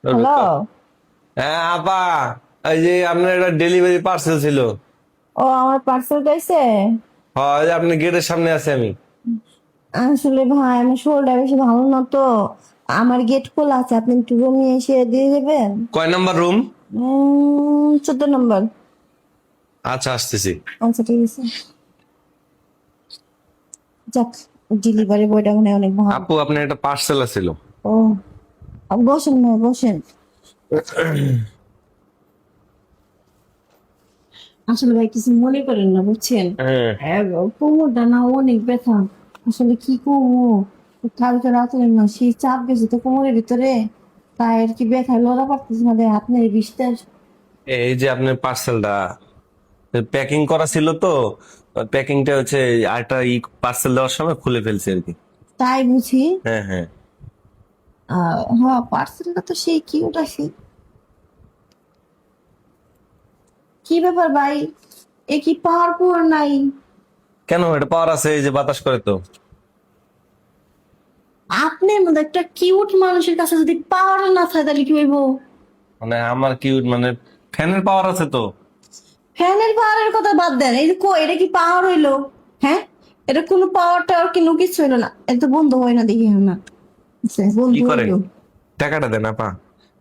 Hello. হ্যাঁ আপা, এই যে আপনার একটা ডেলিভারি পার্সেল ছিল। ও, আমার পার্সেল গাইছে। হয় যে আপনার গেটের সামনে আছে আমি। আসলে ভাই, আমার শরীরটা বেশি ভালো না তো। আমার গেট খোলা আছে, আপনি একটু রুমে এসে দিয়ে দেবেন। কয় নাম্বার রুম? 14 নম্বর। আচ্ছা, আসতেছি। আচ্ছা, ঠিক আছে। যাক, ডেলিভারি বয়টা মনে হয় অনেক ভালো। আপু, আপনার একটা পার্সেল আছিল। ও, বসেন ভাই, বসেন। আসলে ভাই কিছু মনে করেন না, বুঝছেন। হ্যাঁ। কোমরটা না অনেক ব্যথা। আসলে কি করবো, কালকে রাতে না সেই চাপ গেছে তো কোমরের ভিতরে। তাই আর কি ব্যথায় লড়া পারতেছি না, দেয় আপনার বিশ্বাস। এই যে আপনার পার্সেলটা প্যাকিং করা ছিল তো, প্যাকিংটা হচ্ছে আরেকটা পার্সেল দেওয়ার সময় খুলে ফেলছে আর কি। তাই বুঝি। হ্যাঁ, হ্যাঁ। হ্যাঁ, পার্সেলটা তো সেই কিউট আছে। কি ব্যাপার ভাই, এ কি পাওয়ার পর নাই? কেন, এটা পাওয়ার আছে, এই যে বাতাস করে তো। আপনার মধ্যে একটা কিউট মানুষের কাছে যদি পাওয়ার না থাকে তাহলে কি হইব? মানে আমার কি, মানে ফ্যানের পাওয়ার আছে তো। ফ্যানের পাওয়ারের কথা বাদ দেন, এই যে এটা কি পাওয়ার হইলো? হ্যাঁ, এটা কোনো পাওয়ার টাওয়ার কোনো কিছু হইলো না, এটা তো বন্ধ হয় না, দেখি না। আচ্ছা, কি বন্ধ করে? হইলো। টাকাটা দেন আপা,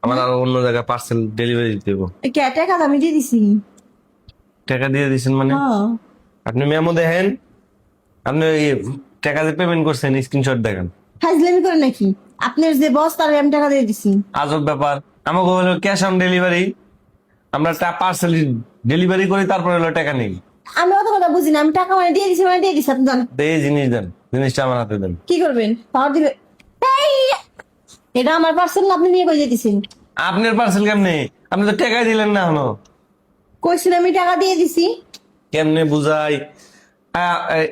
আমার আরো অন্য জায়গায় পার্সেল ডেলিভারি দিতে হবে। টাকা আমি দিয়ে দিছি। টাকা দিয়ে দিয়েছেন মানে? হ্যাঁ। আপনি মেমো দেখেন, আপনি ওই টাকা দিয়ে পেমেন্ট করছেন, স্ক্রিনশট দেখেন। ফাজলামি করে নাকি? আপনার যে বস তারে আমি টাকা দিয়ে দিছি। আজব ব্যাপার। আমাকে হলো ক্যাশ অন ডেলিভারি, আমরা পার্সেল ডেলিভারি করি, তারপরে হলো টাকা নেই। আমি অত কথা বুঝি না, আমি টাকা মানে দিয়ে দিছি, মানে দিয়ে দিছি, আপনি জানেন। এই জিনিস দেন, জিনিসটা আমার হাতে দেন। কি করবেন, পাওয়ার দিবে? এই, এটা আমার পার্সেল না, আপনি নিয়ে কই যেতেছেন? আপনার পার্সেল কেমনে? আপনি তো টাকাই দিলেন না এখনো। কইছেন আমি টাকা দিয়ে দিছি। কেমনে বুঝাই? এই,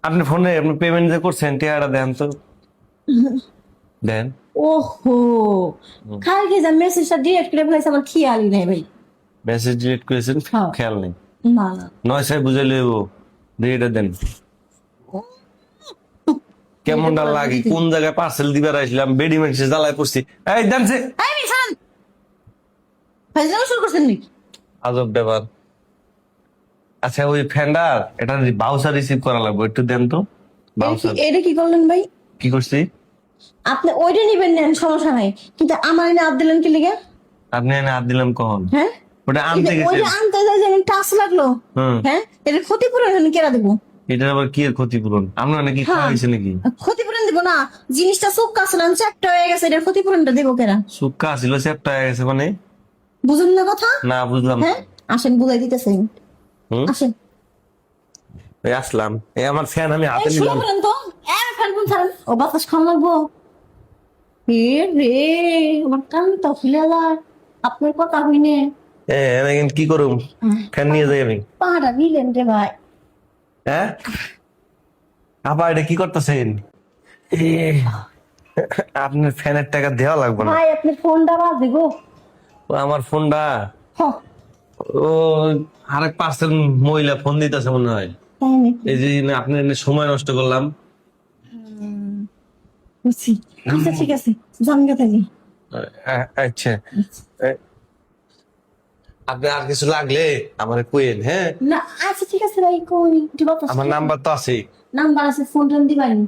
আপনি ফোনে আপনি পেমেন্ট যে করছেন, টাকাটা দেন তো, দেন। ওহো, কালকে যা মেসেজটা ডিরেক্ট করে ফেলাইছে, আমার খেয়ালই নাই ভাই। মেসেজ ডিলিট করেছেন, হ্যাঁ। খেয়াল নেই। না না। নয় সাহেব বুঝে লইব, দিয়ে এটা দেন। কেমনটা লাগে, কোন জায়গায় পার্সেল দিবার আসলাম, বেডি মেডিসে জ্বালায় পড়ছি। এই দেন সে। এই মিশান, ফাজলামি শুরু করছেন নাকি? আজব ব্যাপার। আচ্ছা, ওই ফ্যান্ডার এটা বাউচার রিসিভ করা লাগবে, একটু দেন তো। বাউচার এটা কি করলেন ভাই? কি করছি? আপনি ওইটা নিবেন, নেন, সমস্যা নাই, কিন্তু আমার এনে হাত দিলেন কি লিগে? আপনি এনে হাত দিলাম কখন? হ্যাঁ, ওটা এই আনতে যে গেছেন। ওইটা আনতে যাই যে টাচ লাগলো। হুম। হ্যাঁ, এটা ক্ষতিপূরণ আমি কেরা দেবো? এটার আবার কি এর ক্ষতিপূরণ? আপনার নাকি খাওয়া হ্যাঁ, হয়েছে নাকি? ক্ষতিপূরণ দিব না। জিনিসটা চোখ কাছলাম, চ্যাপ্টা হয়ে গেছে, এটার ক্ষতিপূরণটা দেবো কেরা? সুক্কা ছিল, চ্যাপ্টা হয়ে গেছে মানে? বুঝুন না কথা। না, বুঝলাম না। হ্যাঁ, আসেন বুঝাই দিতেছেন। হুম। আসেন। এই আসলাম, এই আমার ফ্যান আমি হাতে এই শুনে নিলাম। বলেন তো, ফ্যান কোন ছাড়েন, ও বাতাস খাওয়া লাগবো। রে রে, আমার কানটা ফুলে যায় আপনার কথা হইনে। আমি এখন কি করুম? ফ্যান নিয়ে যাই আমি। পাহাড়া দিলেন রে ভাই। হ্যাঁ আপা, এটা কি করতেছেন? আপনার ফ্যানের টাকা দেওয়া লাগবে না। ভাই, আপনি ফোনটা বাজে গো। ও আমার ফোনটা, হ, ও আরেক পার্সেল মহিলা ফোন দিতেছে মনে হয়। তাই নাকি? এই যে আপনি এনে সময় নষ্ট করলাম। বুঝছি। আচ্ছা, ঠিক আছে, জানগা তাহলে। আচ্ছা, এ, আপনি আর কিছু লাগলে আমার কুয়েন, হ্যাঁ। না, আচ্ছা ঠিক আছে ভাই, কই একটু বাতাস আমার খাই। নাম্বার তো আছে। নাম্বার আছে, ফোন টোন দিবানি।